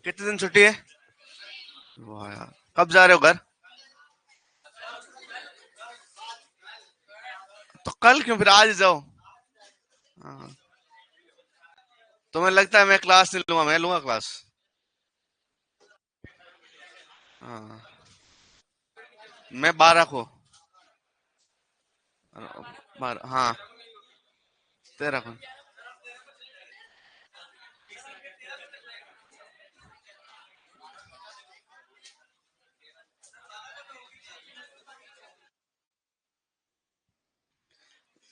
कितने दिन छुट्टी है? वाह यार, कब जा रहे हो घर? तो कल क्यों, फिर आज जाओ। हाँ। तुम्हें लगता है मैं क्लास नहीं लूंगा? मैं लूंगा क्लास। हाँ। मैं 12 को। 12, हाँ। 13 को।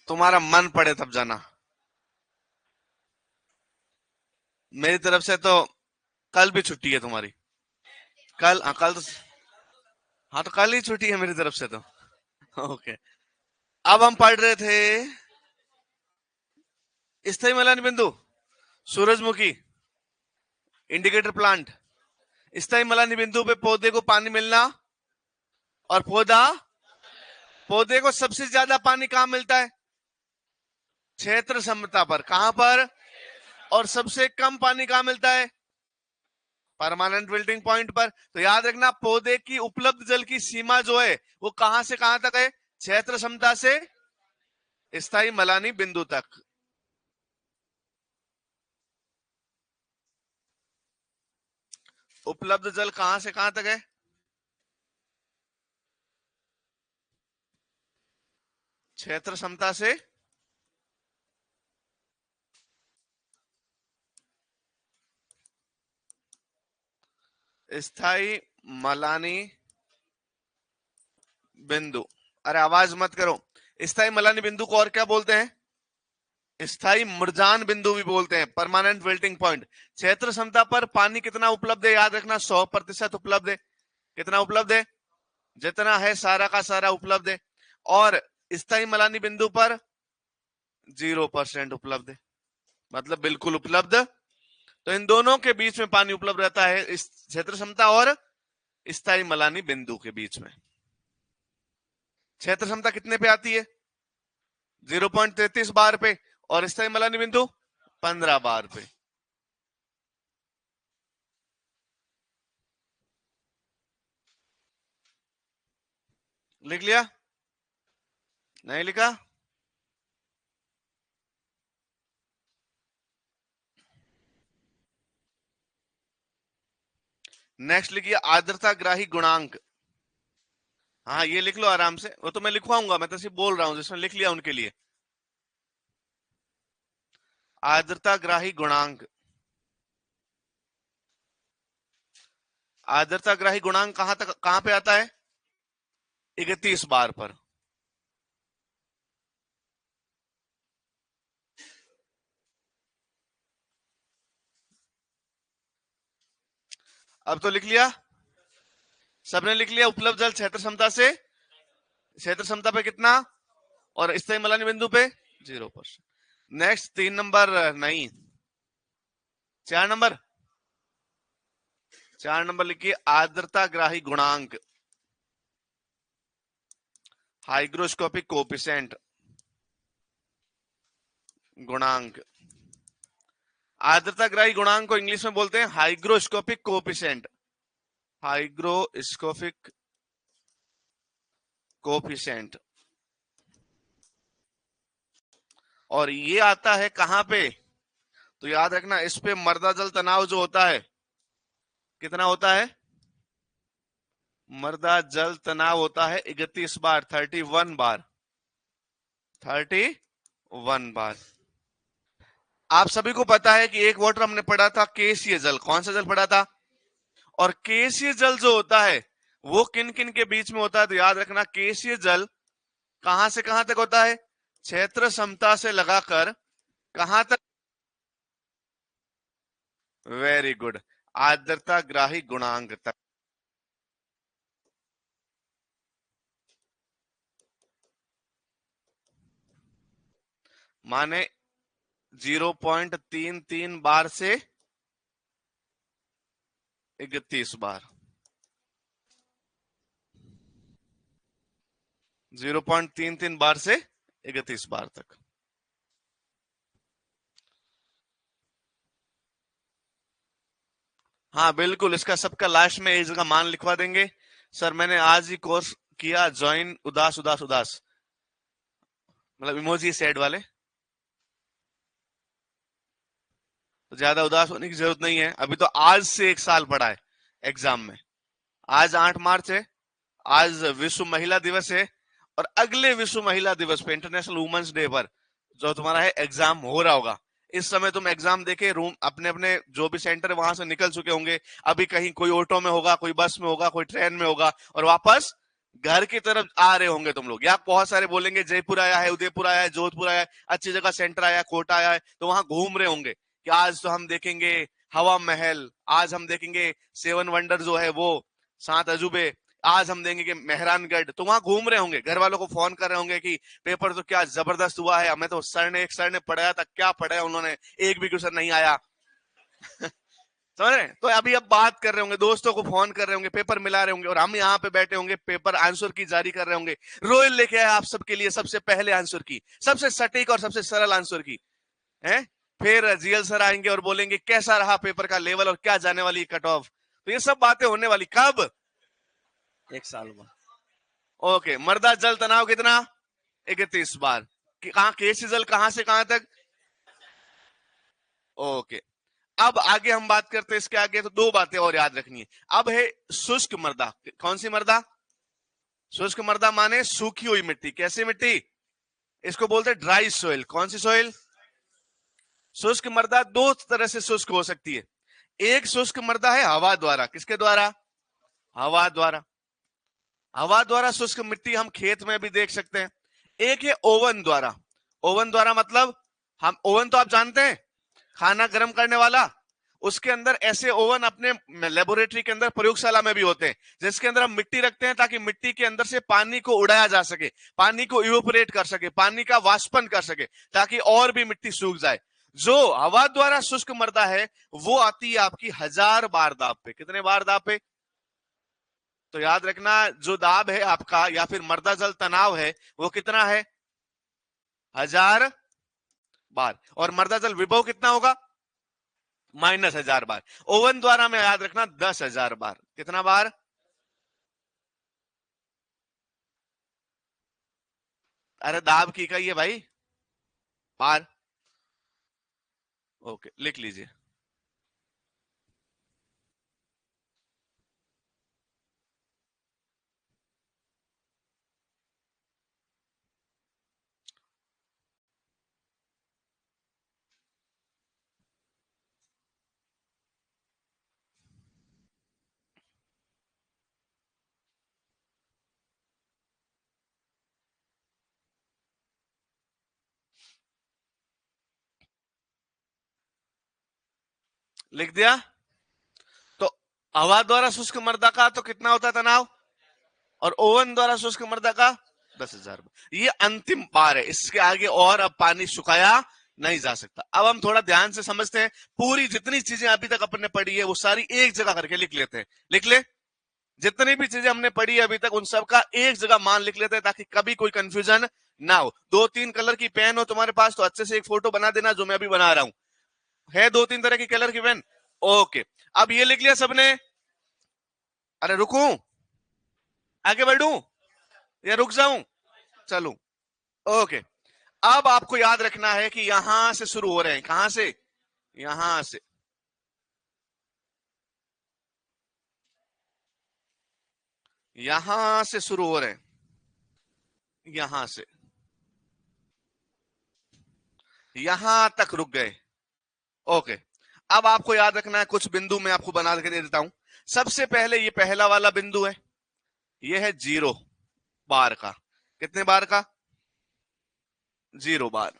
तुम्हारा मन पड़े तब जाना। मेरी तरफ से तो कल भी छुट्टी है तुम्हारी। कल, हाँ कल तो। हाँ तो कल ही छुट्टी है मेरी तरफ से तो। ओके। अब हम पढ़ रहे थे स्थायी मलानी बिंदु, सूरजमुखी, इंडिकेटर प्लांट। स्थायी मलानी बिंदु पे पौधे को पानी मिलना, और पौधे को सबसे ज्यादा पानी कहां मिलता है? क्षेत्र समता पर। कहां पर? और सबसे कम पानी कहां मिलता है? परमानेंट विल्टिंग पॉइंट पर। तो याद रखना, पौधे की उपलब्ध जल की सीमा जो है वो कहां से कहां तक है? क्षेत्र क्षमता से स्थायी मलानी बिंदु तक। उपलब्ध जल कहां से कहां तक है? क्षेत्र क्षमता से स्थायी मलानी बिंदु। अरे आवाज मत करो। स्थायी मलानी बिंदु को और क्या बोलते हैं? स्थायी मृजान बिंदु भी बोलते हैं, परमानेंट विल्टिंग पॉइंट। क्षेत्र क्षमता पर पानी कितना उपलब्ध है? याद रखना 100% उपलब्ध है। कितना उपलब्ध है? जितना है सारा का सारा उपलब्ध है। और स्थायी मलानी बिंदु पर 0% उपलब्ध है, मतलब बिल्कुल उपलब्ध। तो इन दोनों के बीच में पानी उपलब्ध रहता है, इस क्षेत्र क्षमता और स्थायी मलानी बिंदु के बीच में। क्षेत्र क्षमता कितने पे आती है? 0.33 बार पे। और स्थायी मलानी बिंदु 15 बार पे। लिख लिया? नहीं लिखा? नेक्स्ट लिखिए आर्द्रता ग्राही गुणांक। हाँ ये लिख लो आराम से, वो तो मैं लिखवाऊंगा, मैं तो सिर्फ बोल रहा हूं, जिसने लिख लिया उनके लिए। आर्द्रता ग्राही गुणांक। आर्द्रता ग्राही गुणांक कहां तक, कहां पे आता है? 31 बार पर। अब तो लिख लिया? सबने लिख लिया? उपलब्ध जल क्षेत्र क्षमता से, क्षेत्र क्षमता पे कितना, और स्थायी मलानी बिंदु पे 0%। नेक्स्ट 3 नंबर, नहीं 4 नंबर। 4 नंबर लिखिए आर्द्रता ग्राही गुणांक, हाइग्रोस्कोपिक कोपिसेंट गुणांक। आर्द्रता ग्राही गुणांक को इंग्लिश में बोलते हैं हाइग्रोस्कोपिक कोपिसेंट। Hygroscopic coefficient. और ये आता है कहां पे? तो याद रखना, इस पे मर्दा जल तनाव जो होता है, कितना होता है? मर्दा जल तनाव होता है 31 बार, 31 बार। 31 बार। आप सभी को पता है कि एक वाटर हमने पढ़ा था केसीय जल। कौन सा जल पढ़ा था? और केसीय जल जो होता है वो किन किन के बीच में होता है? तो याद रखना, केसीय जल कहां से कहां तक होता है? क्षेत्र समता से लगाकर कहां तक? वेरी गुड, आर्द्रता ग्राही गुणांक तक। माने 0.33 बार से 31 बार। 0.33 बार से 31 बार तक। हाँ बिल्कुल, इसका सबका लास्ट में एक जगह मान लिखवा देंगे। सर मैंने आज ही कोर्स किया ज्वाइन उदास उदास उदास, मतलब इमोजी सैड वाले। तो ज्यादा उदास होने की जरूरत नहीं है, अभी तो आज से एक साल पड़ा है एग्जाम में। आज 8 मार्च है, आज विश्व महिला दिवस है, और अगले विश्व महिला दिवस पे, इंटरनेशनल वुमेन्स डे पर, जो तुम्हारा है एग्जाम हो रहा होगा, इस समय तुम एग्जाम देके रूम अपने अपने जो भी सेंटर है वहां से निकल चुके होंगे। अभी कहीं कोई ऑटो में होगा, कोई बस में होगा, कोई ट्रेन में होगा, और वापस घर की तरफ आ रहे होंगे तुम लोग। या बहुत सारे बोलेंगे जयपुर आया है, उदयपुर आया है, जोधपुर आया है, अच्छी जगह सेंटर आया है, कोटा आया है, तो वहां घूम रहे होंगे कि आज तो हम देखेंगे हवा महल, आज हम देखेंगे सेवन वंडर जो है वो, 7 अजूबे, आज हम देंगे कि मेहरानगढ़। तो वहां घूम रहे होंगे, घर वालों को फोन कर रहे होंगे कि पेपर तो क्या जबरदस्त हुआ है, हमें तो सर ने पढ़ाया था, क्या पढ़ाया उन्होंने, एक भी क्वेश्चन नहीं आया। समझ रहे हैं? तो अभी अब बात कर रहे होंगे, दोस्तों को फोन कर रहे होंगे, पेपर मिला रहे होंगे, और हम यहाँ पे बैठे होंगे पेपर आंसर की जारी कर रहे होंगे। रोयल लेके आया आप सबके लिए सबसे पहले आंसर की, सबसे सटीक और सबसे सरल आंसर की है। फिर जीएल सर आएंगे और बोलेंगे कैसा रहा पेपर का लेवल और क्या जाने वाली कट ऑफ। तो ये सब बातें होने वाली कब? एक साल में। ओके, मर्दा जल तनाव कितना? 31 बार। कहा केस जल कहां से कहां तक? ओके, अब आगे हम बात करते हैं, इसके आगे तो दो बातें और याद रखनी है। अब है शुष्क मृदा। कौन सी मृदा? शुष्क मृदा माने सूखी हुई मिट्टी। कैसी मिट्टी? इसको बोलते हैं ड्राई सोइल। कौन सी सोइल? शुष्क मृदा दो तरह से शुष्क हो सकती है। एक शुष्क मृदा है हवा द्वारा। किसके द्वारा? हवा द्वारा। हवा द्वारा शुष्क मिट्टी हम खेत में भी देख सकते हैं। एक है ओवन द्वारा। ओवन द्वारा मतलब, हम ओवन तो आप जानते हैं, खाना गर्म करने वाला। उसके अंदर ऐसे ओवन अपने लेबोरेटरी के अंदर, प्रयोगशाला में भी होते हैं, जिसके अंदर हम मिट्टी रखते हैं ताकि मिट्टी के अंदर से पानी को उड़ाया जा सके, पानी को इवेपोरेट कर सके, पानी का वाष्पन कर सके, ताकि और भी मिट्टी सूख जाए। जो हवा द्वारा शुष्क मृदा है वो आती है आपकी 1000 बार दाब पे। कितने बार दाब पे? तो याद रखना, जो दाब है आपका या फिर मृदा जल तनाव है वो कितना है? 1000 बार। और मृदा जल विभव कितना होगा? -1000 बार। ओवन द्वारा में याद रखना 10,000 बार। कितना बार? अरे दाब की इकाई है भाई, बार। ओके, लिख लीजिए। लिख दिया? तो हवा द्वारा शुष्क मृदा का तो कितना होता है तनाव, और ओवन द्वारा शुष्क मृदा का 10,000 बार। ये अंतिम बार है, इसके आगे और अब पानी सुखाया नहीं जा सकता। अब हम थोड़ा ध्यान से समझते हैं, पूरी जितनी चीजें अभी तक अपन ने पढ़ी है वो सारी एक जगह करके लिख लेते हैं। लिख ले, जितनी भी चीजें हमने पढ़ी है अभी तक उन सब का एक जगह मान लिख लेते हैं, ताकि कभी कोई कंफ्यूजन ना हो। 2-3 कलर की पेन हो तुम्हारे पास तो अच्छे से एक फोटो बना देना, जो मैं अभी बना रहा हूं। है 2-3 तरह की कलर की पेन? ओके, अब ये लिख लिया सबने? अरे रुकूं, आगे बढ़ूं या रुक जाऊं? चलूं? ओके, अब आपको याद रखना है कि यहां से शुरू हो रहे हैं। कहां से? यहां से। यहां से शुरू हो रहे हैं, यहां से यहां तक रुक गए। ओके, अब आपको याद रखना है, कुछ बिंदु मैं आपको बना के दे देता हूं। सबसे पहले ये पहला वाला बिंदु है, ये है 0 बार का। कितने बार का? 0 बार।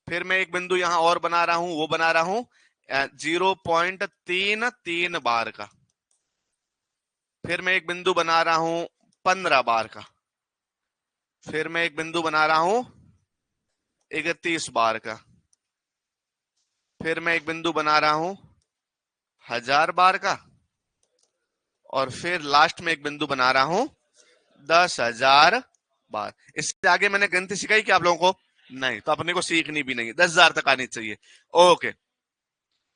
फिर मैं एक बिंदु यहां और बना रहा हूं, वो बना रहा हूं 0.33 बार का। फिर मैं एक बिंदु बना रहा हूं 15 बार का। फिर मैं एक बिंदु बना रहा हूं 31 बार का। फिर मैं एक बिंदु बना रहा हूं 1000 बार का। और फिर लास्ट में एक बिंदु बना रहा हूं 10,000 बार। इससे आगे मैंने गिनती सिखाई कि आप लोगों को? नहीं, तो अपने को सीखनी भी नहीं, 10,000 तक आनी चाहिए। ओके,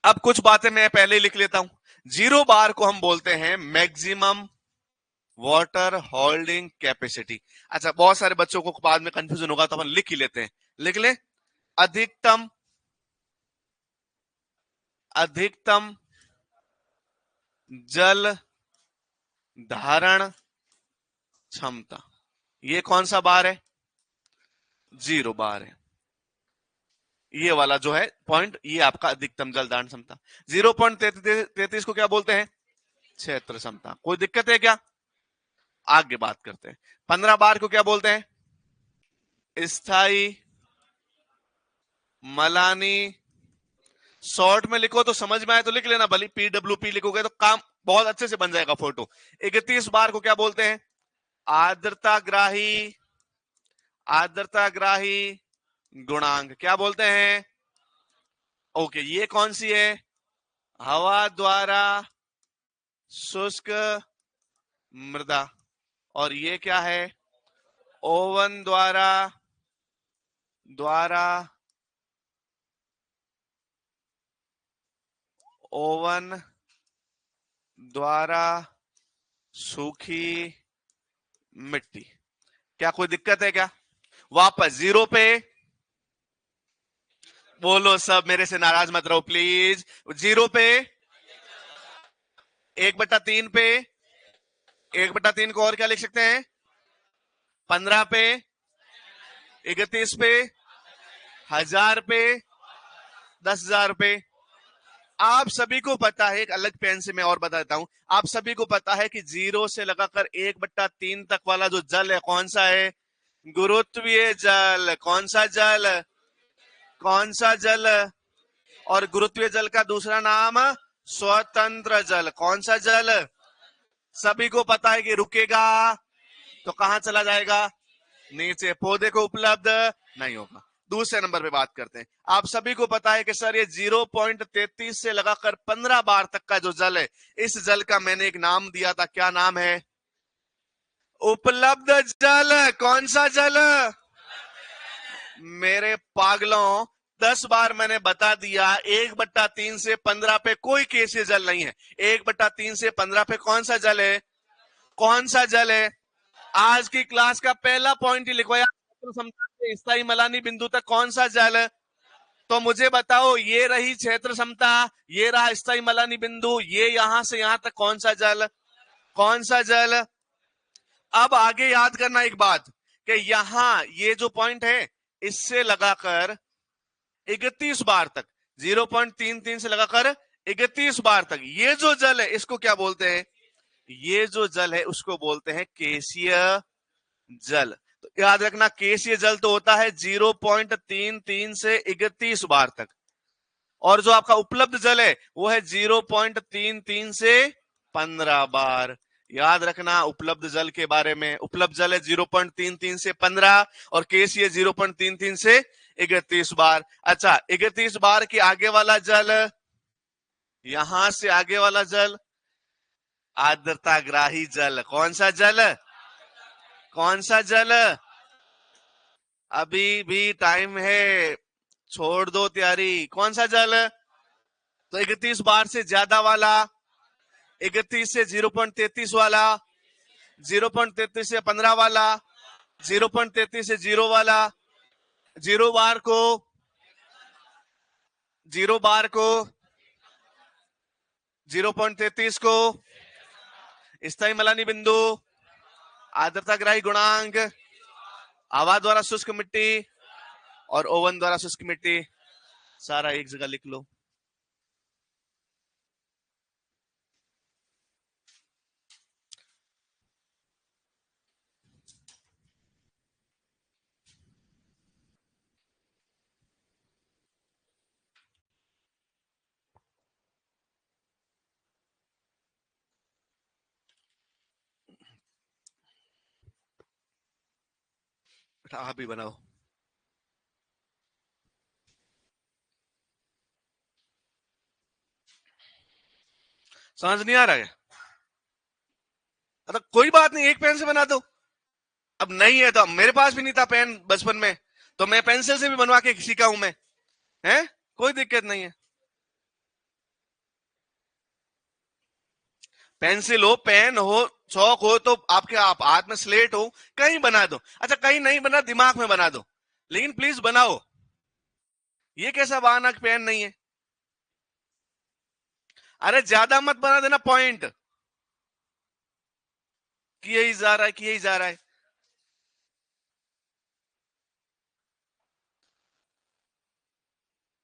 अब कुछ बातें मैं पहले ही लिख लेता हूं। 0 बार को हम बोलते हैं मैक्सिमम वाटर होल्डिंग कैपेसिटी। अच्छा, बहुत सारे बच्चों को बाद में कंफ्यूजन होगा तो अपन लिख ही लेते हैं। लिख ले, अधिकतम अधिकतम जल धारण क्षमता। ये कौन सा बार है? 0 बार है। ये वाला जो है पॉइंट, ये आपका अधिकतम जल धारण क्षमता। 0.33 को क्या बोलते हैं? क्षेत्र क्षमता। कोई दिक्कत है क्या? आगे बात करते हैं। 15 बार को क्या बोलते हैं? स्थाई मलानी। शॉर्ट में लिखो तो समझ में आए तो लिख लेना, भले PWP लिखोगे तो काम बहुत अच्छे से बन जाएगा फोटो। 31 बार को क्या बोलते हैं? आर्द्रताग्राही। आर्द्रताग्राही गुणांक क्या बोलते हैं? ओके, ये कौन सी है? हवा द्वारा शुष्क मृदा। और ये क्या है? ओवन द्वारा द्वारा ओवन द्वारा सूखी मिट्टी। क्या कोई दिक्कत है क्या? वापस 0 पे बोलो सब, मेरे से नाराज मत रहो प्लीज। 0 पे 1/3 पे 1/3 को और क्या लिख सकते हैं? 15 पे 31 पे 1000 पे 10,000 पे। आप सभी को पता है, एक अलग पेन से मैं और बताता हूं, आप सभी को पता है कि 0 से लगाकर 1/3 तक वाला जो जल है कौन सा है? गुरुत्वीय जल। कौन सा जल? कौन सा जल? और गुरुत्वीय जल का दूसरा नाम स्वतंत्र जल। कौन सा जल? सभी को पता है कि रुकेगा तो कहां चला जाएगा? नीचे। पौधे को उपलब्ध नहीं होगा। दूसरे नंबर पे बात करते हैं। आप सभी को पता है कि सर ये 0.33 से लगाकर 15 बार तक का जो जल है, इस जल का मैंने एक नाम दिया था। क्या नाम है? उपलब्ध जल। कौन सा जल? मेरे पागलों, 10 बार मैंने बता दिया 1/3 से 15 पे कोई केसीय जल नहीं है। 1/3 से 15 पे कौन सा जल है? कौन सा जल है? आज की क्लास का पहला पॉइंट ही लिखवाया, स्थायी मलानी बिंदु तक कौन सा जल है? तो मुझे बताओ, ये रही क्षेत्र क्षमता, ये रहा स्थायी मलानी बिंदु, ये यहां से यहां तक कौन सा जल? कौन सा जल? अब आगे याद करना एक बात, कि यहां ये जो पॉइंट है, इससे लगाकर 31 बार तक, 0.33 से लगाकर 31 बार तक ये जो जल है, इसको क्या बोलते हैं? ये जो जल है उसको बोलते हैं केसीय जल। तो याद रखना, केसीय जल तो होता है 0.33 से 31 बार तक, और जो आपका उपलब्ध जल है वो है 0.33 से 15 बार। याद रखना उपलब्ध जल के बारे में, उपलब्ध जल है 0.33 से 15 और केसीय 0.33 से 31 बार। अच्छा, 31 बार के आगे वाला जल, यहां से आगे वाला जल आर्द्रताग्राही जल। कौन सा जल? कौन सा जल? अभी भी टाइम है, छोड़ दो तैयारी। कौन सा जल? तो 31 बार से ज्यादा वाला, 31 से 0.33 वाला, 0.33 से 15 वाला, 0.33 से 0 वाला, 0 बार को 0.33 को स्थायी मलानी बिंदु, आर्द्रताग्राही गुणांक, हवा द्वारा शुष्क मिट्टी और ओवन द्वारा शुष्क मिट्टी, सारा एक जगह लिख लो। आप भी बनाओ। समझ नहीं आ रहा है? तो कोई बात नहीं, एक पेन से बना दो। अब नहीं है तो, मेरे पास भी नहीं था पेन बचपन में, तो मैं पेंसिल से भी बनवा के सीखा हूं मैं, है कोई दिक्कत नहीं है। पेंसिल हो, पेन हो, चौक हो, तो आपके आप हाथ में स्लेट हो, कहीं बना दो। अच्छा कहीं नहीं बना, दिमाग में बना दो, लेकिन प्लीज बनाओ। ये कैसा बहाना कि पेन नहीं है? अरे ज्यादा मत बना देना पॉइंट कि यही जा रहा है, कि यही जा रहा है।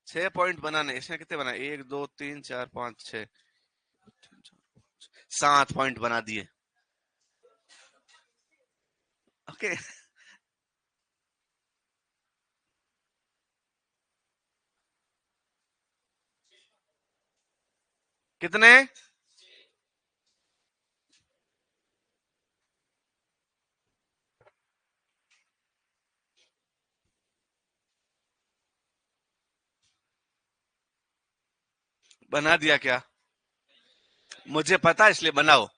6 पॉइंट बनाने, इसमें कितने बना? 1 2 3 4 5 6, 7 पॉइंट बना दिए। ओके। कितने? बना दिया क्या? मुझे पता इसलिए बनाओ।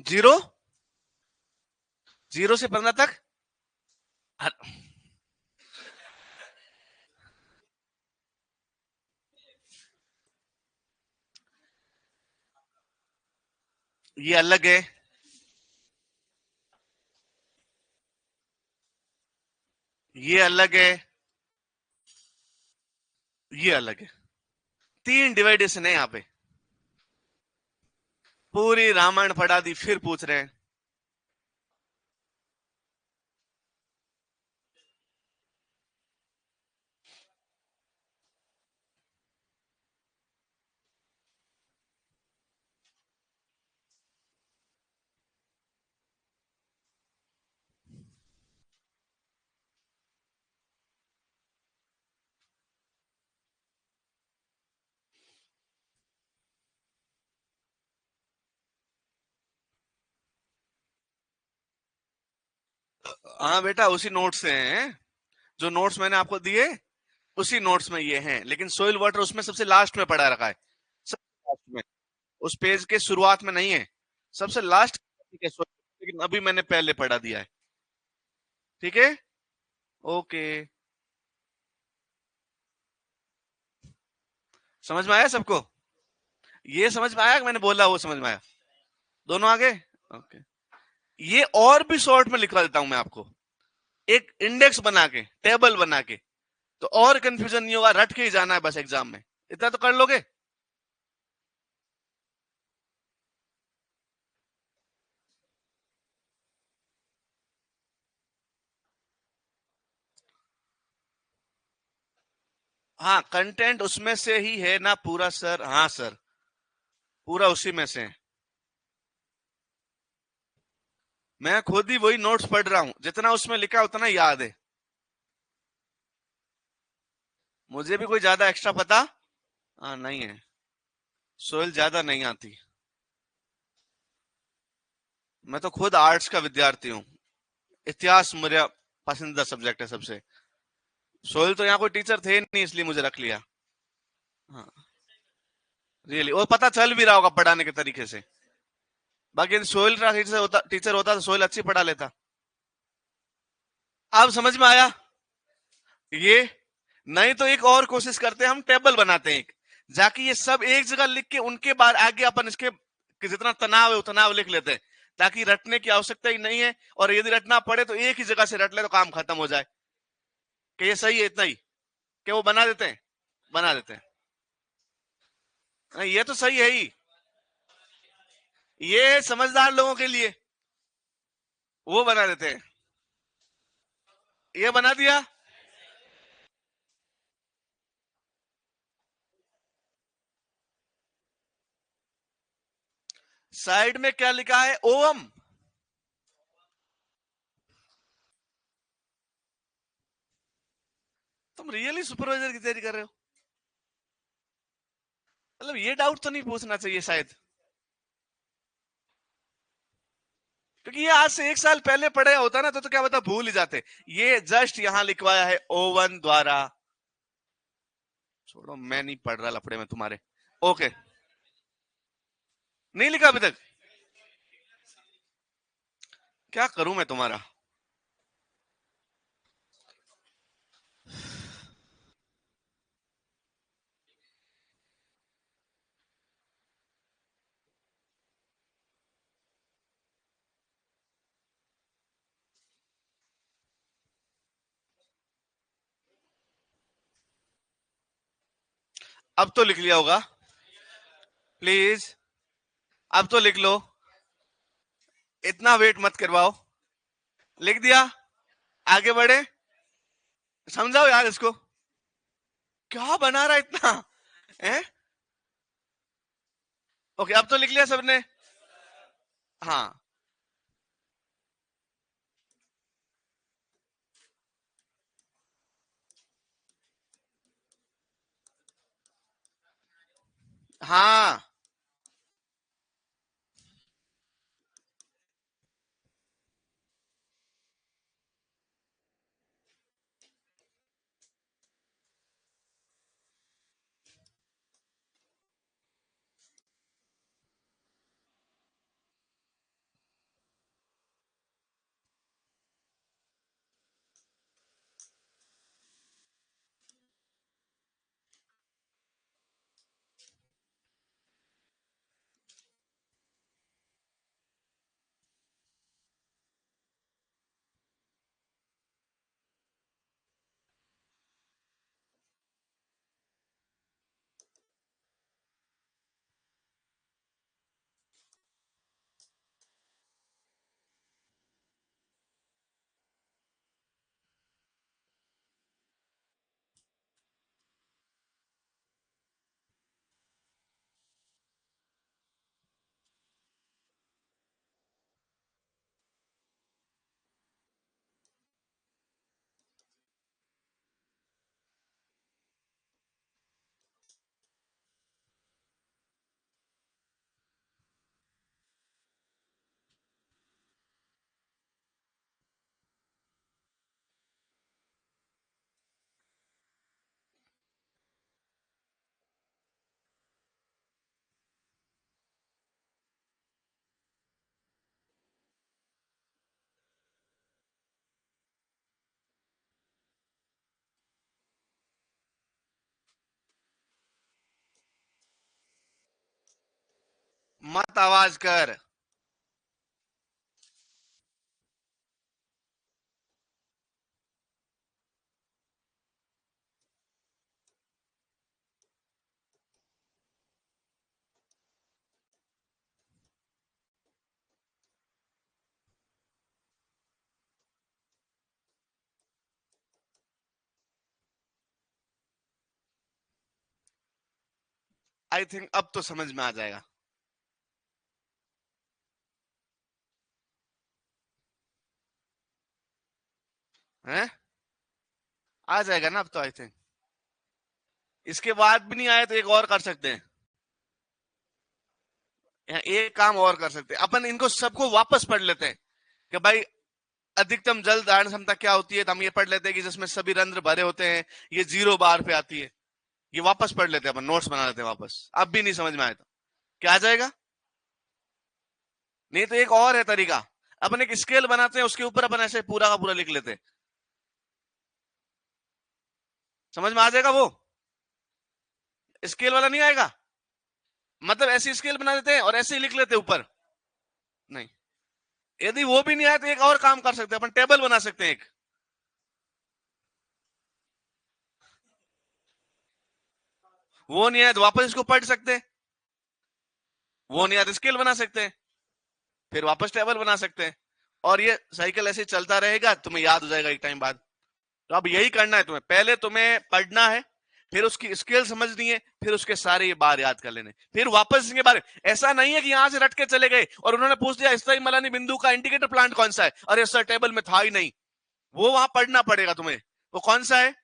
जीरो, 0 से 15 तक। ये अलग है, ये अलग है, ये अलग है। 3 डिवाइडेशन है यहाँ पे। पूरी रामायण पढ़ा दी, फिर पूछ रहे हैं। हाँ बेटा, उसी नोट्स से हैं। जो नोट्स मैंने आपको दिए, उसी नोट्स में ये हैं, लेकिन सोइल वाटर उसमें सबसे लास्ट में पड़ा रखा है। सबसे लास्ट में, उस पेज के शुरुआत में नहीं है, सबसे लास्ट। ठीक है soil, लेकिन अभी मैंने पहले पढ़ा दिया है। ठीक है। ओके। समझ में आया सबको? ये समझ में आया कि मैंने बोला वो समझ में आया? दोनों आगे। ओके। ये और भी शॉर्ट में लिखवा देता हूं मैं आपको, एक इंडेक्स बना के, टेबल बना के, तो और कंफ्यूजन नहीं होगा, रट के ही जाना है बस एग्जाम में। इतना तो कर लोगे। हाँ, कंटेंट उसमें से ही है ना पूरा सर? हाँ सर, पूरा उसी में से है। मैं खुद ही वही नोट्स पढ़ रहा हूं, जितना उसमें लिखा उतना याद है। मुझे भी कोई ज्यादा एक्स्ट्रा पता नहीं है। सोयल ज्यादा नहीं आती। मैं तो खुद आर्ट्स का विद्यार्थी हूँ। इतिहास मेरा पसंदीदा सब्जेक्ट है सबसे। सोयल तो यहाँ कोई टीचर थे नहीं, इसलिए मुझे रख लिया। हाँ, रियली, और पता चल भी रहा होगा पढ़ाने के तरीके से। बाकी यदि सोयल का टीचर होता तो सोयल अच्छी पढ़ा लेता। अब समझ में आया ये? नहीं तो एक और कोशिश करते हैं, हम टेबल बनाते हैं एक, जाके ये सब एक जगह लिख के उनके बाद आगे अपन इसके कि जितना तनाव है उतना लिख लेते हैं, ताकि रटने की आवश्यकता ही नहीं है। और यदि रटना पड़े तो एक ही जगह से रट ले तो काम खत्म हो जाए। कि ये सही है इतना ही, कि वो बना देते हैं? बना देते हैं। ये तो सही है ही। ये समझदार लोगों के लिए, वो बना देते हैं। ये बना दिया। साइड में क्या लिखा है? ओम। तुम रियली सुपरवाइजर की तैयारी कर रहे हो? मतलब ये डाउट तो नहीं पूछना चाहिए शायद, क्योंकि ये आज से 1 साल पहले पढ़ा होता ना तो क्या बता, भूल ही जाते। ये जस्ट यहां लिखवाया है ओवन द्वारा। छोड़ो, मैं नहीं पढ़ रहा लफड़े में तुम्हारे। ओके, नहीं लिखा अभी तक? क्या करूं मैं तुम्हारा? अब तो लिख लिया होगा, प्लीज अब तो लिख लो, इतना वेट मत करवाओ। लिख दिया? आगे बढ़े, समझाओ यार इसको, क्या बना रहा है इतना है? ओके, अब तो लिख लिया सबने? हाँ हाँ, मत आवाज कर। आई थिंक अब तो समझ में आ जाएगा, है? आ जाएगा ना अब तो, आई थिंक। इसके बाद भी नहीं आया तो एक और कर सकते हैं, यहाँ एक काम और कर सकते हैं अपन, इनको सबको वापस पढ़ लेते हैं कि भाई अधिकतम जल धारण क्षमता क्या होती है, तो हम ये पढ़ लेते हैं कि जिसमें सभी रंध्र भरे होते हैं, ये 0 बार पे आती है। ये वापस पढ़ लेते हैं अपन, नोट्स बना लेते हैं वापस, अब भी नहीं समझ में आया तो क्या आ जाएगा? नहीं तो एक और है तरीका, अपन एक स्केल बनाते हैं, उसके ऊपर अपन ऐसे पूरा का पूरा लिख लेते हैं, समझ में आ जाएगा वो? स्केल वाला नहीं आएगा, मतलब ऐसी स्केल बना देते हैं और ऐसे ही लिख लेते हैं ऊपर। नहीं, यदि वो भी नहीं आए तो एक और काम कर सकते हैं अपन, टेबल बना सकते हैं एक। वो नहीं आए तो वापस इसको पढ़ सकते हैं, वो नहीं आए तो स्केल बना सकते हैं, फिर वापस टेबल बना सकते हैं, और ये साइकिल ऐसे चलता रहेगा, तुम्हें याद हो जाएगा एक टाइम बाद। तो अब यही करना है तुम्हें, पहले तुम्हें पढ़ना है, फिर उसकी स्केल समझनी है, फिर उसके सारे ये बार याद कर लेने, फिर वापस इसके बारे। ऐसा नहीं है कि यहां से रट के चले गए और उन्होंने पूछ दिया स्थायी मलानी बिंदु का इंडिकेटर प्लांट कौन सा है, अरे सर टेबल में था ही नहीं। वो वहां पढ़ना पड़ेगा तुम्हें, वो कौन सा है।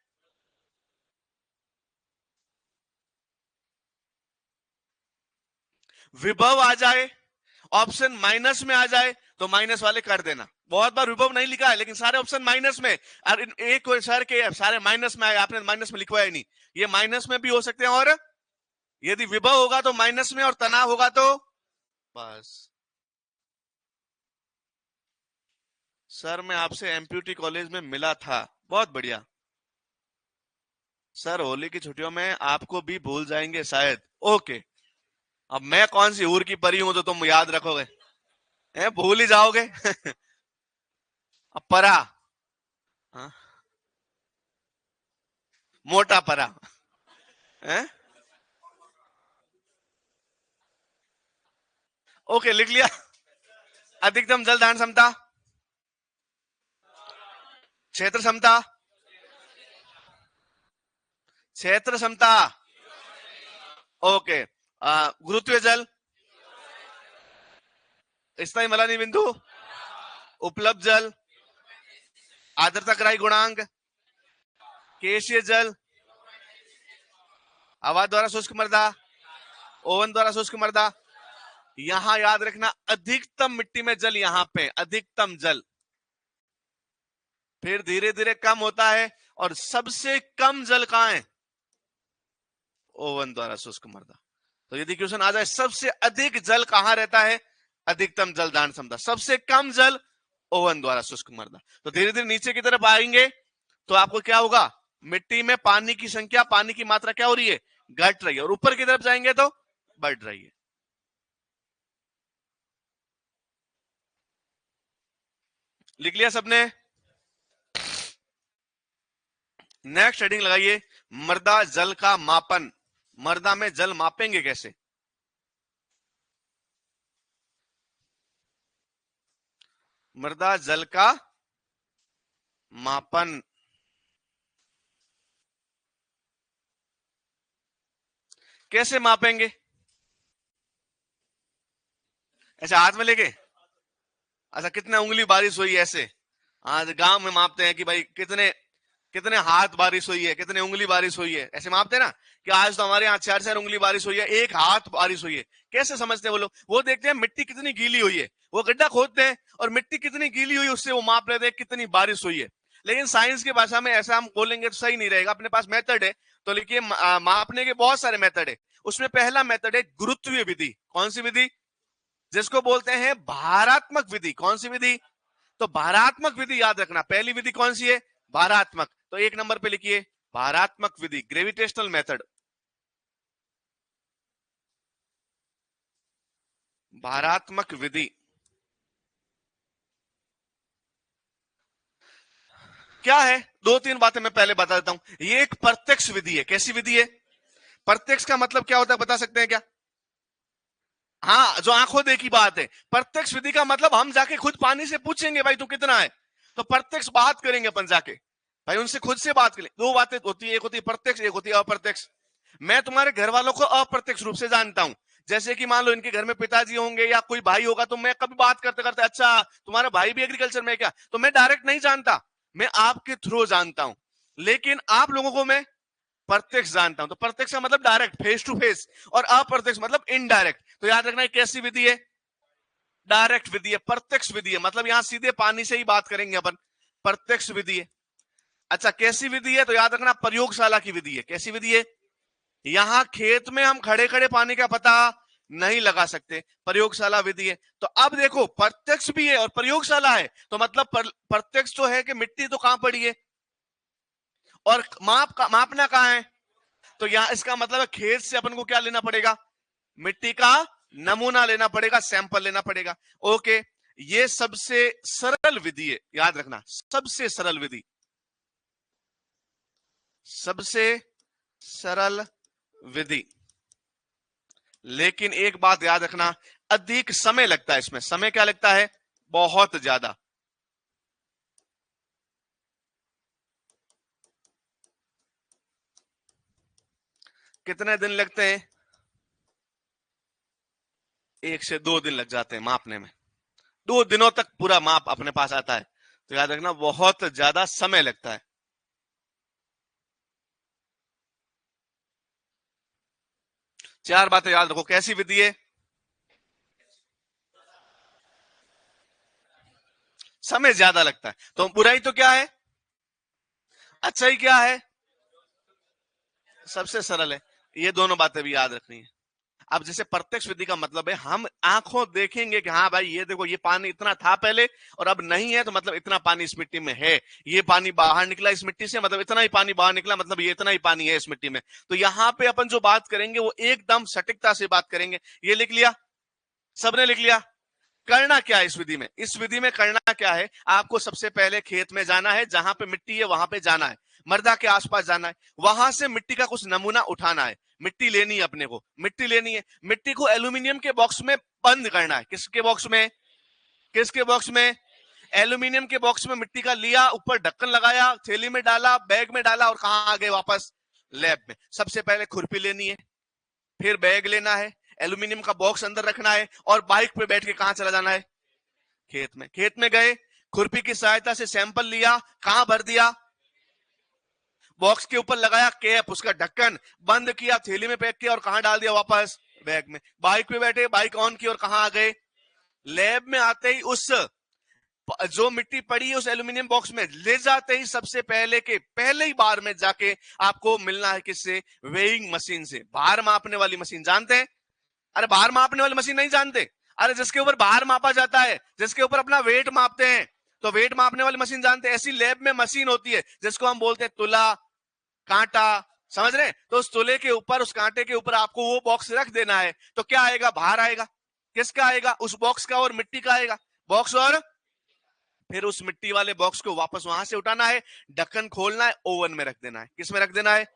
विभव आ जाए, ऑप्शन माइनस में आ जाए तो माइनस वाले कर देना। बहुत बार विभव नहीं लिखा है लेकिन सारे ऑप्शन माइनस में, और एक सर के सारे माइनस में आए, आपने माइनस में लिखवाया ही नहीं। ये माइनस में भी हो सकते हैं और यदि विभव होगा तो माइनस में और तनाव होगा तो बस। सर मैं आपसे एमपीयूटी कॉलेज में मिला था, बहुत बढ़िया। सर होली की छुट्टियों में आपको भी भूल जाएंगे शायद। ओके। अब मैं कौन सी हूर की परी हूं तो तुम याद रखोगे? भूल ही जाओगे। अब परा। हाँ? मोटा परा है। ओके, लिख लिया। अधिकतम जल धारण क्षमता, क्षेत्र क्षमता, क्षेत्र क्षमता। ओके। गुरुत्वीय जल, स्थायी मलानी बिंदु, उपलब्ध जल, आर्द्रता ग्राही गुणांक, केशीय जल, हवा द्वारा शुष्क मृदा, ओवन द्वारा शुष्क मृदा। यहां याद रखना अधिकतम मिट्टी में जल, यहां पे अधिकतम जल, फिर धीरे धीरे कम होता है। और सबसे कम जल कहां है? ओवन द्वारा शुष्क मृदा। तो यदि क्वेश्चन आ जाए सबसे अधिक जल कहां रहता है, अधिकतम जल धारण क्षमता, सबसे कम जल ओवन द्वारा शुष्क मृदा। तो धीरे धीरे नीचे की तरफ आएंगे तो आपको क्या होगा, मिट्टी में पानी की संख्या, पानी की मात्रा क्या हो रही है, घट रही है, और ऊपर की तरफ जाएंगे तो बढ़ रही है। लिख लिया सबने? नेक्स्ट हेडिंग लगाइए, मृदा जल का मापन। मृदा में जल मापेंगे कैसे? मृदा जल का मापन कैसे मापेंगे? ऐसे हाथ में लेके? अच्छा, कितने उंगली बारिश हुई ऐसे? आज गांव में मापते हैं कि भाई कितने कितने हाथ बारिश हुई है, कितने उंगली बारिश हुई है, ऐसे मापते हैं ना कि आज तो हमारे यहाँ 4 4 उंगली बारिश हुई है, 1 हाथ बारिश हुई है। कैसे समझते हैं वो लोग? वो देखते हैं मिट्टी कितनी गीली हुई है, वो गड्ढा खोदते हैं और मिट्टी कितनी गीली हुई है उससे वो माप लेते हैं कितनी बारिश हुई है। लेकिन साइंस की भाषा में ऐसा हम बोलेंगे तो सही नहीं रहेगा। अपने पास मेथड है, तो लिखिए मापने के बहुत सारे मेथड है। उसमें पहला मेथड है गुरुत्वीय विधि। कौन सी विधि? जिसको बोलते हैं भारात्मक विधि। कौन सी विधि? तो भारात्मक विधि याद रखना। पहली विधि कौन सी है? भारात्मक। तो 1 नंबर पे लिखिए भारात्मक विधि, ग्रेविटेशनल मेथड। भारात्मक विधि क्या है? 2 3 बातें मैं पहले बता देता हूं। ये एक प्रत्यक्ष विधि है। कैसी विधि है? प्रत्यक्ष का मतलब क्या होता है, बता सकते हैं क्या? हाँ, जो आंखों देखी बात है। प्रत्यक्ष विधि का मतलब हम जाके खुद पानी से पूछेंगे भाई तू कितना है, तो प्रत्यक्ष बात करेंगे अपन जाके, भाई उनसे खुद से बात करें। 2 बातें होती है, एक होती है प्रत्यक्ष, एक होती है अप्रत्यक्ष। मैं तुम्हारे घर वालों को अप्रत्यक्ष रूप से जानता हूं। जैसे कि मान लो इनके घर में पिताजी होंगे या कोई भाई होगा, तो मैं कभी बात करते करते, अच्छा तुम्हारा भाई भी एग्रीकल्चर में है क्या, तो मैं डायरेक्ट नहीं जानता, मैं आपके थ्रू जानता हूं। लेकिन आप लोगों को मैं प्रत्यक्ष जानता हूं। तो प्रत्यक्ष का मतलब डायरेक्ट, फेस टू फेस, और अप्रत्यक्ष मतलब इनडायरेक्ट। तो याद रखना कैसी विधि है? डायरेक्ट विधि है, प्रत्यक्ष विधि है। मतलब यहां सीधे पानी से ही बात करेंगे अपन, प्रत्यक्ष विधि है। अच्छा, कैसी विधि है? तो याद रखना प्रयोगशाला की विधि है। कैसी विधि है? यहां खेत में हम खड़े खड़े पानी का पता नहीं लगा सकते, प्रयोगशाला विधि है। तो अब देखो, प्रत्यक्ष भी है और प्रयोगशाला है, तो मतलब प्रत्यक्ष तो है कि मिट्टी तो कहां पड़ी है, और मापना कहां है। तो यहां इसका मतलब है खेत से अपन को क्या लेना पड़ेगा, मिट्टी का नमूना लेना पड़ेगा, सैंपल लेना पड़ेगा। ओके, ये सबसे सरल विधि है, याद रखना सबसे सरल विधि, सबसे सरल विधि। लेकिन एक बात याद रखना, अधिक समय लगता है इसमें। समय क्या लगता है? बहुत ज्यादा। कितने दिन लगते हैं? 1 से 2 दिन लग जाते हैं मापने में। 2 दिनों तक पूरा माप अपने पास आता है। तो याद रखना बहुत ज्यादा समय लगता है। 4 बातें याद रखो। कैसी विधि है? समय ज्यादा लगता है। तो बुराई तो क्या है, अच्छाई क्या है? सबसे सरल है। ये दोनों बातें भी याद रखनी है। अब जैसे प्रत्यक्ष विधि का मतलब है हम आंखों देखेंगे कि हाँ भाई ये देखो ये पानी इतना था पहले और अब नहीं है, तो मतलब इतना पानी इस मिट्टी में है। ये पानी बाहर निकला इस मिट्टी से, मतलब इतना ही पानी बाहर निकला, मतलब ये इतना ही पानी है इस मिट्टी में। तो यहाँ पे अपन जो बात करेंगे वो एकदम सटीकता से बात करेंगे। ये लिख लिया, सबने लिख लिया। करना क्या है इस विधि में? इस विधि में करना क्या है, आपको सबसे पहले खेत में जाना है, जहां पे मिट्टी है वहां पे जाना है, मृदा के आसपास जाना है, वहां से मिट्टी का कुछ नमूना उठाना है। मिट्टी लेनी है अपने को, मिट्टी लेनी है, मिट्टी को एल्यूमिनियम के बॉक्स में बंद करना है। किसके बॉक्स में? किसके बॉक्स में? एल्यूमिनियम के बॉक्स में मिट्टी का लिया, ऊपर ढक्कन लगाया, थैली में डाला, बैग में डाला और कहां आ गए वापस? लैब में। सबसे पहले खुरपी लेनी है, फिर बैग लेना है, एल्यूमिनियम का बॉक्स अंदर रखना है और बाइक पे बैठ के कहां चला जाना है? खेत में। खेत में गए, खुरपी की सहायता से सैंपल लिया, कहां भर दिया? बॉक्स के ऊपर लगाया कैप, उसका ढक्कन बंद किया, थैली में पैक किया और कहां डाल दिया? वापस बैग में। बाइक पे बैठे, बाइक ऑन की और कहां आ गए? लैब में। आते ही उस जो मिट्टी पड़ी है उस एल्यूमिनियम बॉक्स में ले जाते ही सबसे पहले के पहले ही बार में जाके आपको मिलना है किससे? वेइंग मशीन से। भार मापने वाली मशीन जानते हैं? अरे भार मापने वाली मशीन नहीं जानते? अरे जिसके ऊपर भार मापा जाता है, जिसके ऊपर अपना वेट मापते हैं, तो वेट मापने वाली मशीन जानते हैं? ऐसी लैब में मशीन होती है जिसको हम बोलते हैं तुला, कांटा। समझ रहे हैं? तो उस तुले के ऊपर, उस कांटे के ऊपर आपको वो बॉक्स रख देना है, तो क्या आएगा? भार आएगा। किसका आएगा? उस बॉक्स का और मिट्टी का आएगा। बॉक्स और फिर उस मिट्टी वाले बॉक्स को वापस वहां से उठाना है, ढक्कन खोलना है, ओवन में रख देना है। किस में रख देना है?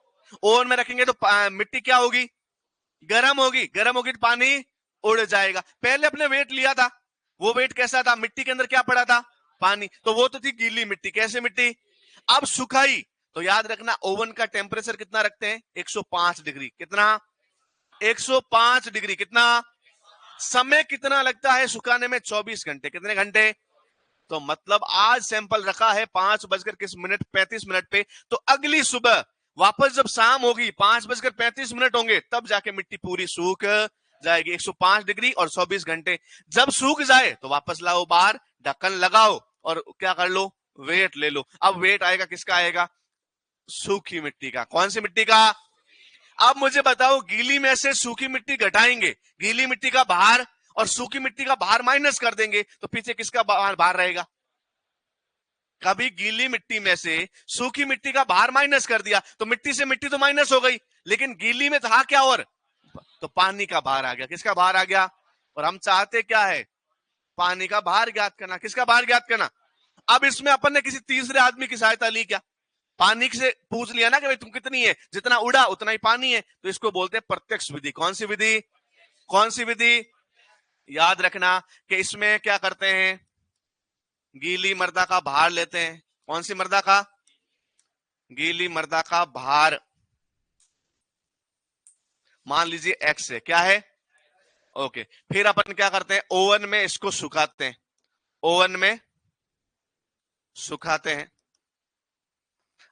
ओवन में रखेंगे तो मिट्टी क्या होगी? गर्म होगी। गर्म होगी तो पानी उड़ जाएगा। पहले अपने वेट लिया था, वो वेट कैसा था? मिट्टी के अंदर क्या पड़ा था? पानी। तो वो तो थी गीली मिट्टी। कैसे मिट्टी? अब सुखाई तो याद रखना ओवन का टेम्परेचर कितना रखते हैं? 105 डिग्री। कितना? 105 डिग्री। कितना समय कितना लगता है सुखाने में? 24 घंटे। कितने घंटे? तो मतलब आज सैंपल रखा है 5 बजकर 35 मिनट पे, तो अगली सुबह वापस जब शाम होगी 5 बजकर 35 मिनट होंगे, तब जाके मिट्टी पूरी सूख जाएगी। 105 डिग्री और 24 घंटे। जब सूख जाए तो वापस लाओ बाहर, ढक्कन लगाओ और क्या कर लो? वेट ले लो। अब वेट आएगा किसका? आएगा सूखी मिट्टी का। कौन सी मिट्टी का? अब मुझे बताओ, गीली में से सूखी मिट्टी घटाएंगे, गीली मिट्टी का भार और सूखी मिट्टी का भार माइनस कर देंगे, तो पीछे किसका भार रहेगा? कभी गीली मिट्टी में से सूखी मिट्टी का भार माइनस कर दिया तो मिट्टी से मिट्टी तो माइनस हो गई, लेकिन गीली में था क्या? और तो पानी का भार आ गया। किसका भार आ गया? और हम चाहते क्या है? पानी का भार ज्ञात करना। किसका भार ज्ञात करना? अब इसमें अपन ने किसी तीसरे आदमी की सहायता ली क्या? पानी से पूछ लिया ना कि भाई तुम कितनी है, जितना उड़ा उतना ही पानी है, तो इसको बोलते हैं प्रत्यक्ष विधि। कौन सी विधि? कौन सी विधि? याद रखना कि इसमें क्या करते हैं? गीली मृदा का भार लेते हैं। कौन सी मृदा का? गीली मृदा का भार। मान लीजिए एक्स है। क्या है? ओके। फिर अपन क्या करते हैं? ओवन में इसको सुखाते हैं। ओवन में सुखाते हैं।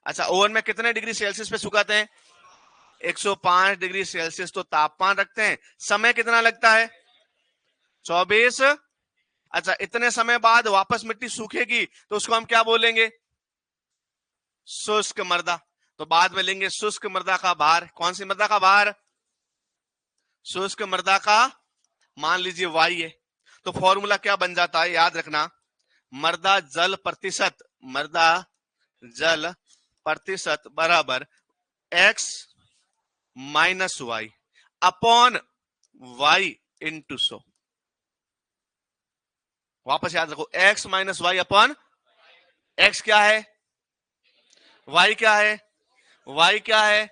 अच्छा, ओवन में कितने डिग्री सेल्सियस पे सुखाते हैं? 105 डिग्री सेल्सियस तो तापमान रखते हैं। समय कितना लगता है? 24। अच्छा, इतने समय बाद वापस मिट्टी सूखेगी तो उसको हम क्या बोलेंगे? शुष्क मृदा। तो बाद में लेंगे शुष्क मृदा का भार। कौन सी मृदा का भार? शुष्क मृदा का। मान लीजिए वाई है, तो फॉर्मूला क्या बन जाता है? याद रखना, मृदा जल प्रतिशत, मृदा जल प्रतिशत बराबर X minus Y upon Y into 100। वापस याद रखो, X minus Y upon X क्या है? वाई क्या है? वाई क्या है?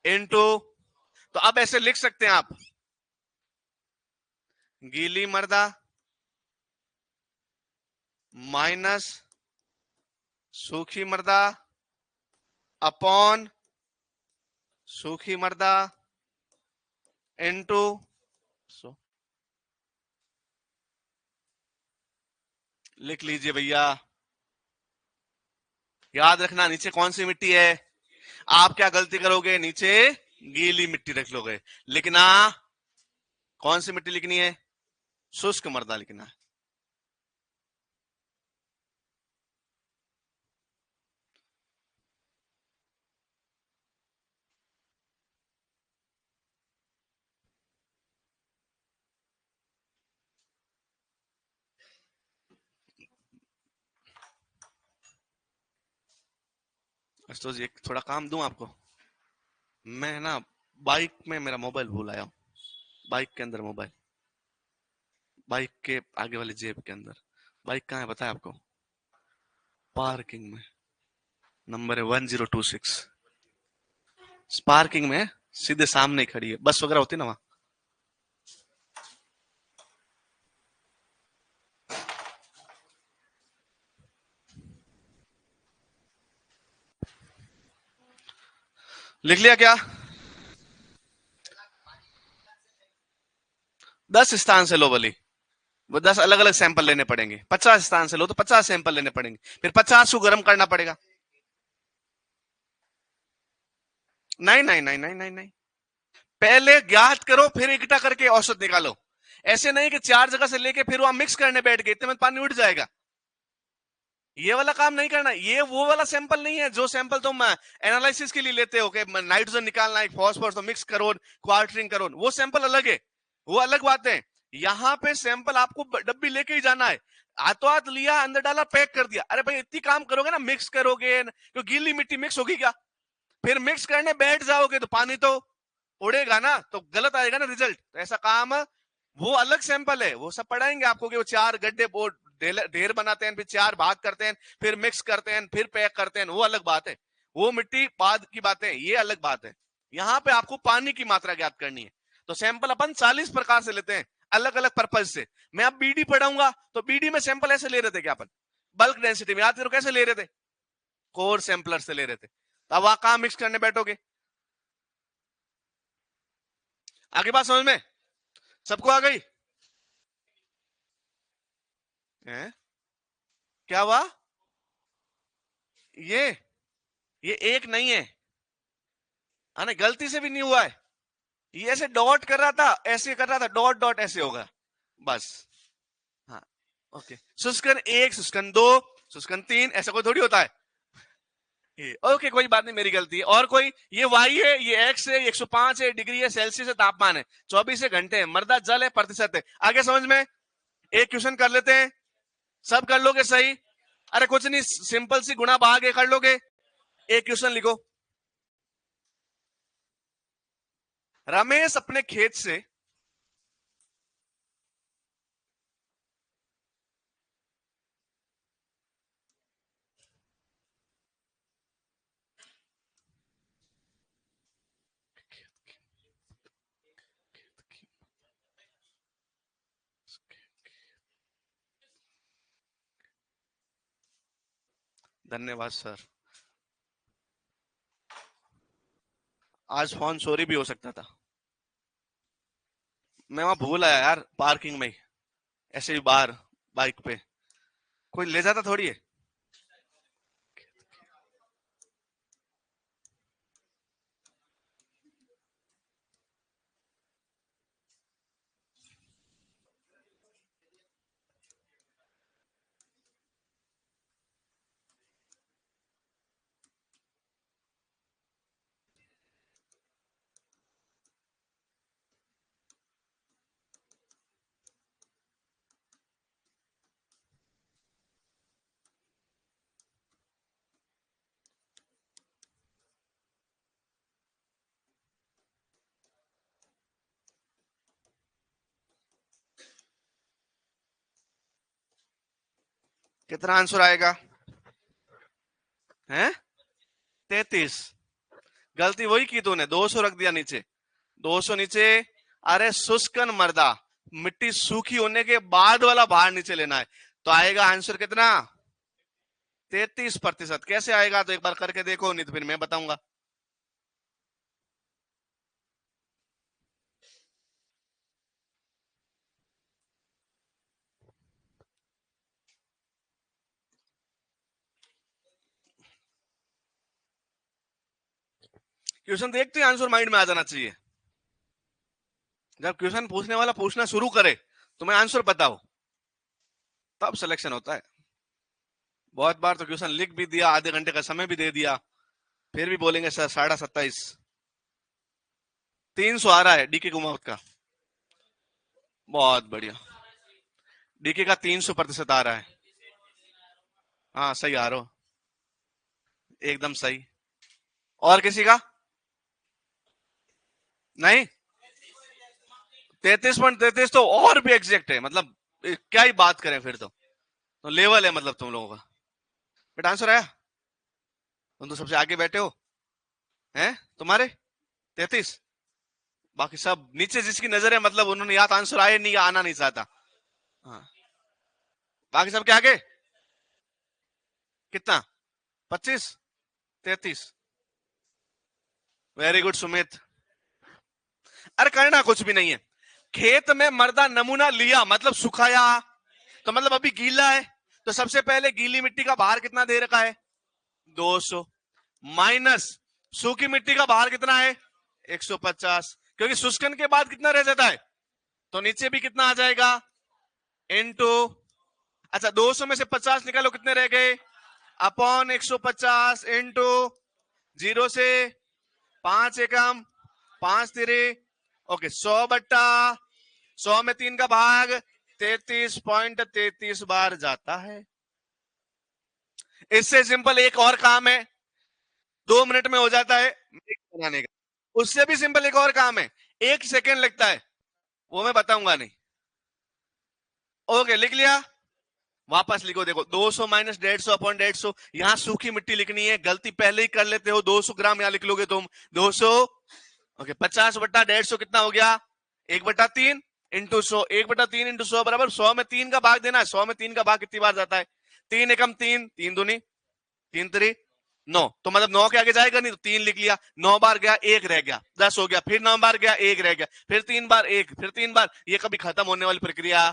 इंटू। तो अब ऐसे लिख सकते हैं आप, गीली मृदा माइनस सूखी मृदा अपॉन सूखी मृदा इंटू 100। लिख लीजिए भैया। याद रखना, नीचे कौन सी मिट्टी है? आप क्या गलती करोगे? नीचे गीली मिट्टी रख लोगे। लिखना कौन सी मिट्टी लिखनी है? शुष्क मृदा लिखना है। तो जी एक थोड़ा काम दूं आपको। मैं ना बाइक में मेरा मोबाइल भूल आया हूँ। बाइक के अंदर मोबाइल, बाइक के आगे वाली जेब के अंदर। बाइक कहाँ है पता है आपको? पार्किंग में। नंबर है 1026। पार्किंग में सीधे सामने ही खड़ी है, बस वगैरह होती ना वहां। लिख लिया क्या? 10 स्थान से लो बोली, वो 10 अलग अलग सैंपल लेने पड़ेंगे। 50 स्थान से लो तो 50 सैंपल लेने पड़ेंगे, फिर 50 को गर्म करना पड़ेगा। नहीं नहीं नहीं नहीं नहीं नहीं, पहले ज्ञात करो फिर इकट्ठा करके औसत निकालो। ऐसे नहीं कि 4 जगह से लेके फिर वहां मिक्स करने बैठ गए, इतने में पानी उठ जाएगा। ये वाला काम नहीं करना। ये वो वाला सैंपल नहीं है जो सैंपल तुम एनालिसिस के लिए लेते हो कि नाइट्रोजन निकालना है, फॉस्फोरस तो मिक्स करो, क्वार्टरिंग करो, वो सैंपल अलग है, वो अलग बात है। यहाँ पे सैंपल आपको डब्बी लेके ही जाना है। हाथों हाथ लिया, अंदर डाला, पैक कर दिया। अरे भाई इतनी काम करोगे ना, मिक्स करोगे तो गीली मिट्टी मिक्स होगी क्या? फिर मिक्स करने बैठ जाओगे तो पानी तो उड़ेगा ना, तो गलत आएगा ना रिजल्ट। तो ऐसा काम, वो अलग सैंपल है, वो सब पढ़ाएंगे आपको कि वो 4 गड्ढे बोर्ड ढेर बनाते हैं, फिर 4 भाग करते हैं, फिर मिक्स करते हैं, फिर पैक करते हैं, वो अलग बात है। वो मिट्टी बाद की बात है, ये अलग बात है। यहाँ पे आपको पानी की मात्रा ज्ञात करनी है। तो सैंपल अपन 40 प्रकार से लेते हैं, अलग अलग पर्पज से। मैं अब बीडी पढ़ाऊंगा तो बीडी में सैंपल ऐसे ले रहे थे क्या अपन? बल्क डेंसिटी में, याद करो कैसे ले रहे थे? कोर सैंपलर से ले रहे थे। अब वहां कहां मिक्स करने बैठोगे? आगे बात समझ में सबको आ गई है? क्या हुआ? ये ये एक नहीं है, हाँ गलती से भी नहीं हुआ है। ये ऐसे डॉट कर रहा था, ऐसे कर रहा था, डॉट डॉट ऐसे होगा बस। हाँ ओके। शुष्कन 1, शुष्कन 2, शुष्कन 3, ऐसा कोई थोड़ी होता है। ये ओके, कोई बात नहीं, मेरी गलती है। और कोई, ये वाई है, ये एक्स है, ये 105 है डिग्री है, सेल्सियस है, तापमान है, 24 घंटे है, मर्दा जल है, प्रतिशत है। आगे समझ में? एक क्वेश्चन कर लेते हैं, सब कर लोगे सही? अरे कुछ नहीं, सिंपल सी गुणा भाग है, कर लोगे। एक क्वेश्चन लिखो। रमेश अपने खेत से धन्यवाद सर। आज फोन चोरी भी हो सकता था, मैं वहां भूल आया यार पार्किंग में ही, ऐसे ही बाहर बाइक पे। कोई ले जाता थोड़ी है। कितना आंसर आएगा? हैं? 33। गलती वही की तूने, 200 रख दिया नीचे, 200 नीचे। अरे शुष्कन मर्दा, मिट्टी सूखी होने के बाद वाला बाहर नीचे लेना है। तो आएगा आंसर कितना? 33%। कैसे आएगा तो एक बार करके देखो, नहीं तो फिर मैं बताऊंगा। क्वेश्चन देखते ही आंसर माइंड में आ जाना चाहिए। जब क्वेश्चन पूछने वाला पूछना शुरू करे तो मैं आंसर बताओ, तब सिलेक्शन होता है। बहुत बार तो क्वेश्चन लिख भी दिया, आधे घंटे का समय भी दे दिया, फिर भी बोलेंगे सर 27.5। 300 आ रहा है डीके कुमावत का। बहुत बढ़िया, डीके का 300% आ रहा है। हाँ सही आ रहा हो, एकदम सही। और किसी का नहीं? 33.33 तो और भी एग्जैक्ट है, मतलब क्या ही बात करें फिर तो लेवल है मतलब तुम लोगों का। बेटा आंसर आया? तुम तो सबसे आगे बैठे हो, हैं तुम्हारे 33, बाकी सब नीचे जिसकी नजर है मतलब उन्होंने या तो आंसर आए नहीं या आना नहीं चाहता। हाँ, बाकी सब क्या आगे? कितना? 25, 33। Very good Sumit. अरे करना कुछ भी नहीं है। खेत में मर्दा नमूना लिया मतलब सुखाया, तो मतलब अभी गीला है, तो सबसे पहले गीली मिट्टी का भार कितना दे रखा है? 200 माइनस सूखी मिट्टी का भार कितना है? 150, क्योंकि शुष्कन के बाद कितना रह जाता है, तो नीचे भी कितना आ जाएगा? इनटू, अच्छा 200 में से 50 निकालो, कितने रह गए? अपॉन 150 इंटू 0 से 5 एकम 5 तिरे, ओके 100/100 में 3 का भाग 33.33 बार जाता है। इससे सिंपल एक और काम है, 2 मिनट में हो जाता है बनाने का। उससे भी सिंपल एक और काम है, 1 सेकेंड लगता है, वो मैं बताऊंगा नहीं। ओके लिख लिया? वापस लिखो, देखो 200 माइनस 150 अपॉन 150, यहां सूखी मिट्टी लिखनी है, गलती पहले ही कर लेते हो, 200 ग्राम यहां लिख लोगे तुम 200। ओके 50/150 कितना हो गया? 1/3 इंटू 100, 1/3 इंटू 100 बराबर 100 में 3 का भाग देना है, 100 में 3 का भाग कितनी बार जाता है? 3 एकम 3, 3 दूनी 3 3 9, तो मतलब 9 के आगे जाएगा नहीं, तो 3 लिख लिया, 9 बार गया 1 रह गया 10 हो गया, फिर 9 बार गया 1 रह गया, फिर 3 बार 1, फिर 3 बार, ये कभी खत्म होने वाली प्रक्रिया,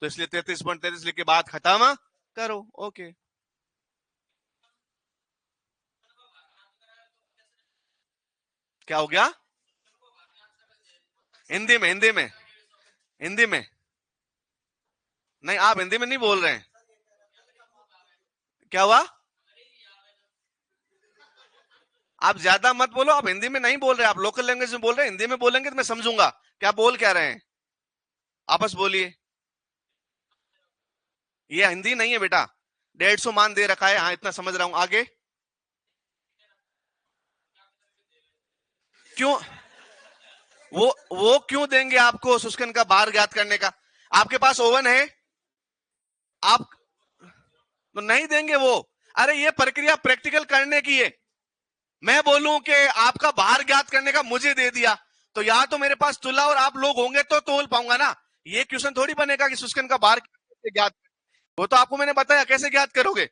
तो इसलिए 33.33 लिख के बात खत्म करो। ओके क्या हो गया? हिंदी में, हिंदी में, हिंदी में। नहीं आप हिंदी में नहीं बोल रहे हैं। क्या हुआ? आप ज्यादा मत बोलो, आप हिंदी में नहीं बोल रहे, आप लोकल लैंग्वेज में बोल रहे हैं, हिंदी में बोलेंगे तो मैं समझूंगा क्या बोल क्या रहे हैं। आपस बोलिए। ये हिंदी नहीं है बेटा, 150 मान दे रखा है, हाँ इतना समझ रहा हूं, आगे। क्यों? वो क्यों देंगे आपको शुष्कन का भार ज्ञात करने का? आपके पास ओवन है? आप तो नहीं देंगे वो। अरे ये प्रक्रिया प्रैक्टिकल करने की है। मैं बोलूं कि आपका भार ज्ञात करने का मुझे दे दिया, तो या तो मेरे पास तुला और आप लोग होंगे तो तोल पाऊंगा ना। ये क्वेश्चन थोड़ी बनेगा कि शुष्कन का भार कैसे ज्ञात, वो तो आपको मैंने बताया कैसे ज्ञात करोगे।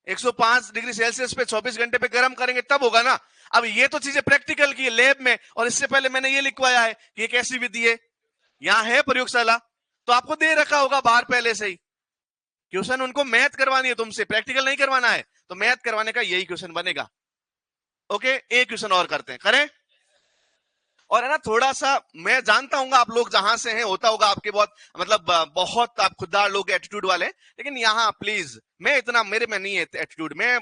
105 डिग्री सेल्सियस पे 24 घंटे पे गर्म करेंगे तब होगा ना। अब ये तो चीजें प्रैक्टिकल की है लैब में, और इससे पहले मैंने ये लिखवाया है कि एक ऐसी विधि है, यहाँ है प्रयोगशाला, तो आपको दे रखा होगा बाहर पहले से ही। क्वेश्चन उनको मैथ करवानी है तुमसे, प्रैक्टिकल नहीं करवाना है, तो मैथ करवाने का यही क्वेश्चन बनेगा। ओके एक क्वेश्चन और करते हैं, करें? और है ना थोड़ा सा, मैं जानता हूँ आप लोग जहां से हैं होता होगा आपके बहुत, मतलब बहुत आप खुददार लोग एटीट्यूड वाले, लेकिन यहाँ प्लीज, मैं इतना मेरे में नहीं है एटीट्यूड, मैं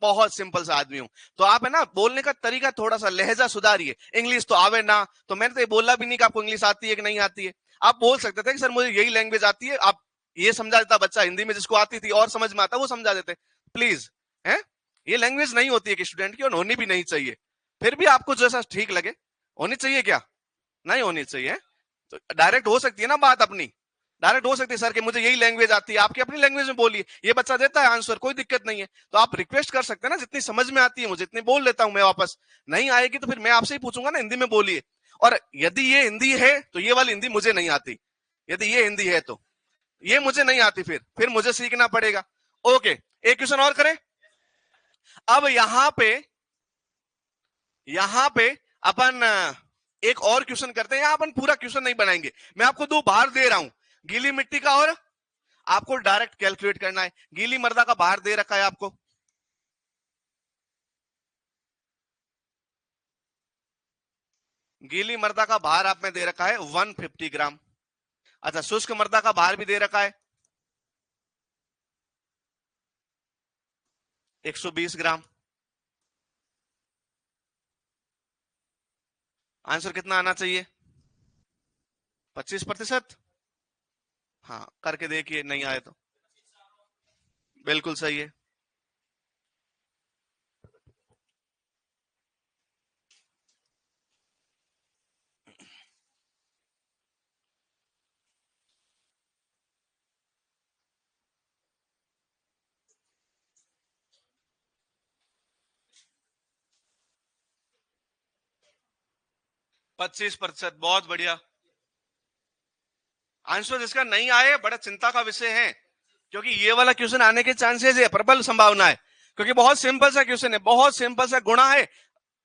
बहुत सिंपल सा आदमी हूं। तो आप है ना बोलने का तरीका थोड़ा सा लहजा सुधारिए, इंग्लिश तो आवे ना, तो मैंने तो ये बोला भी नहीं कि आपको इंग्लिश आती है कि नहीं आती है। आप बोल सकते थे कि सर मुझे यही लैंग्वेज आती है, आप ये समझा देता बच्चा हिंदी में, जिसको आती थी और समझ में आता वो समझा देते, प्लीज। है ये लैंग्वेज नहीं होती है कि स्टूडेंट की, और होनी भी नहीं चाहिए। फिर भी आपको जैसा ठीक लगे, होनी चाहिए क्या? नहीं होनी चाहिए। तो डायरेक्ट हो सकती है ना बात अपनी, डायरेक्ट हो सकती है सर कि मुझे यही लैंग्वेज आती है, आपकी अपनी लैंग्वेज में बोलिए, ये बच्चा देता है आंसर, कोई दिक्कत नहीं है। तो आप रिक्वेस्ट कर सकते हैं ना, जितनी समझ में आती है मुझे इतनी बोल लेता हूं मैं वापस, नहीं आएगी तो फिर मैं आपसे ही पूछूंगा ना हिंदी में बोलिए। और यदि ये हिंदी है तो ये वाली हिंदी मुझे नहीं आती, यदि ये हिंदी है तो ये मुझे नहीं आती, फिर मुझे सीखना पड़ेगा। ओके एक क्वेश्चन और करें। अब यहां पे अपन एक और क्वेश्चन करते हैं, यहां अपन पूरा क्वेश्चन नहीं बनाएंगे, मैं आपको दो भार दे रहा हूं, गीली मिट्टी का, और आपको डायरेक्ट कैलकुलेट करना है। गीली मृदा का भार दे रखा है आपको, गीली मृदा का भार आप में दे रखा है 150 ग्राम। अच्छा शुष्क मृदा का भार भी दे रखा है 120 ग्राम। आंसर कितना आना चाहिए? 25%। हाँ करके देखिए, नहीं आए तो। बिल्कुल सही है। 25%, बहुत बढ़िया। आंसर जिसका नहीं आए बड़ा चिंता का विषय है, क्योंकि ये वाला क्वेश्चन आने के चांसेस है, प्रबल संभावना है, क्योंकि बहुत सिंपल सा क्वेश्चन है, बहुत सिंपल सा गुणा है,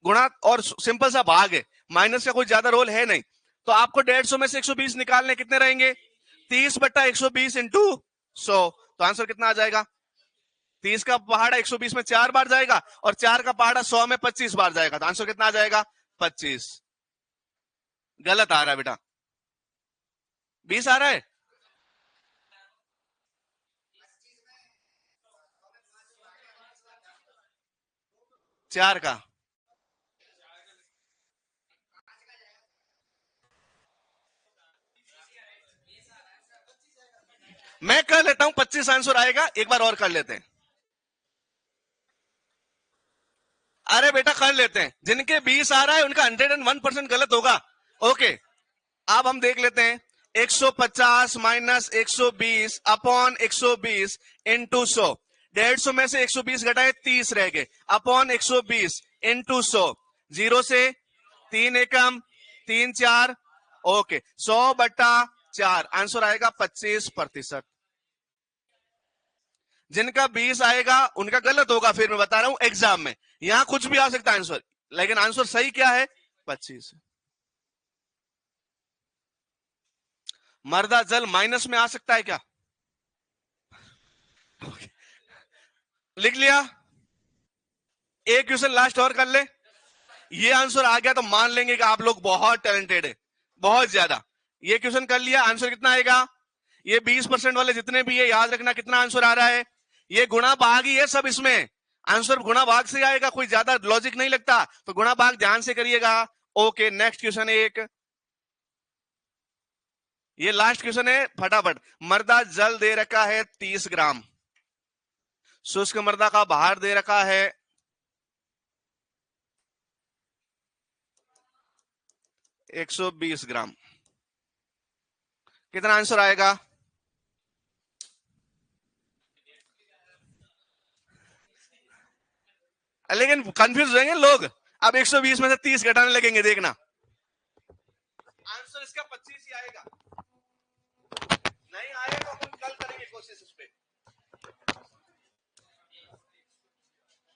गुणा और सिंपल सा भाग है, माइनस का कोई ज्यादा रोल है नहीं। तो आपको 150 में से 120 निकालने कितने रहेंगे? 30/120 इंटू 100। तो आंसर कितना आ जाएगा? 30 का पहाड़ा 120 में 4 बार जाएगा और 4 का पहाड़ा 100 में 25 बार जाएगा। तो आंसर कितना आ जाएगा? 25। गलत आ रहा है बेटा, 20 आ रहा है। 4 का मैं कर लेता हूं, 25 आंसर आएगा, एक बार और कर लेते हैं। अरे बेटा कर लेते हैं, जिनके 20 आ रहा है उनका 101% गलत होगा। ओके, अब हम देख लेते हैं। 150 माइनस 120 अपॉन 120 इंटू 100। 150 में से 120 घटाए 30 रह गए, अपॉन 120 इंटू 100। 0 से 3 एकम 3 4। ओके, 100/4 आंसर आएगा 25%। जिनका 20 आएगा उनका गलत होगा, फिर मैं बता रहा हूं एग्जाम में यहां कुछ भी आ सकता है आंसर, लेकिन आंसर सही क्या है? 25। मर्दा जल माइनस में आ सकता है क्या? लिख लिया। एक क्वेश्चन लास्ट और कर ले, ये आंसर आ गया तो मान लेंगे कि आप लोग बहुत टैलेंटेड है, बहुत ज्यादा। ये क्वेश्चन कर लिया, आंसर कितना आएगा? ये 20% वाले जितने भी है, याद रखना कितना आंसर आ रहा है। ये गुणा भाग ही है सब, इसमें आंसर गुणा भाग से आएगा, कोई ज्यादा लॉजिक नहीं लगता, तो गुणा भाग ध्यान से करिएगा। ओके, नेक्स्ट क्वेश्चन एक, ये लास्ट क्वेश्चन है, फटाफट। मर्दा जल दे रखा है 30 ग्राम, शुष्क मर्दा का भार दे रखा है 120 ग्राम। कितना आंसर आएगा? लेकिन कंफ्यूज हो जाएंगे लोग, अब 120 में से 30 घटाने लगेंगे, देखना आंसर इसका 25 ही आएगा।